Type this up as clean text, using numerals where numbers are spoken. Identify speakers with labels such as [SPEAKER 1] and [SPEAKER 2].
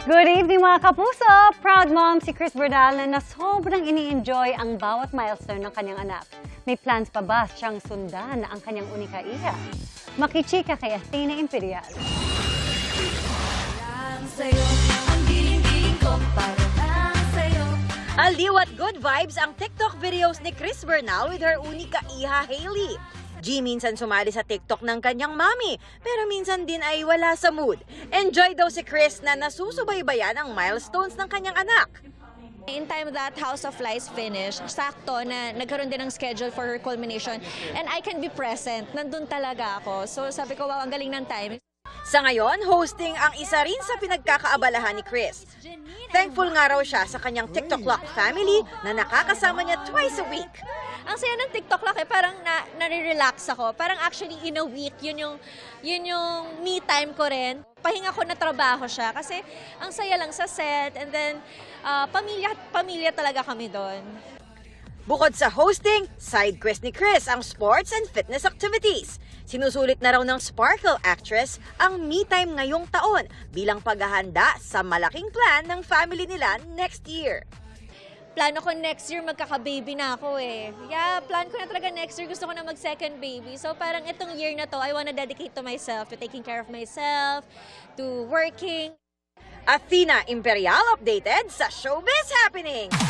[SPEAKER 1] Good evening mga kapuso! Proud mom si Chris Bernal na sobrang ini-enjoy ang bawat milestone ng kanyang anak. May plans pa ba siyang sundan ang kanyang unika iha? Makichika kay Athena Imperial.
[SPEAKER 2] Aliw at good vibes ang TikTok videos ni Chris Bernal with her unika iha Hailey. G minsan sumali sa TikTok ng kanyang mami, pero minsan din ay wala sa mood. Enjoy daw si Chris na nasusubaybayan ang milestones ng kanyang anak.
[SPEAKER 3] In time that House of Lies finished, sakto na nagkaroon din ng schedule for her culmination and I can be present. Nandun talaga ako. So sabi ko, wow, ang galing ng timing.
[SPEAKER 2] Sa ngayon, hosting ang isa rin sa pinagkakaabalahan ni Chris. Thankful nga raw siya sa kanyang TikTok Lock family na nakakasama niya twice a week.
[SPEAKER 3] Ang saya ng TikTok lang parang nare-relax ako. Parang actually in a week, yun yung me time ko rin. Pahinga ko na trabaho siya kasi ang saya lang sa set and then pamilya talaga kami doon.
[SPEAKER 2] Bukod sa hosting, side quest ni Chris ang sports and fitness activities. Sinusulit na raw ng Sparkle actress ang me time ngayong taon bilang paghahanda sa malaking plan ng family nila next year.
[SPEAKER 3] Plano ko next year magkaka-baby na ako eh. Yeah, plan ko na talaga next year. Gusto ko na mag-second baby. So parang itong year na to, I wanna dedicate to myself, to taking care of myself, to working.
[SPEAKER 2] Athena Imperial updated sa Showbiz Happening!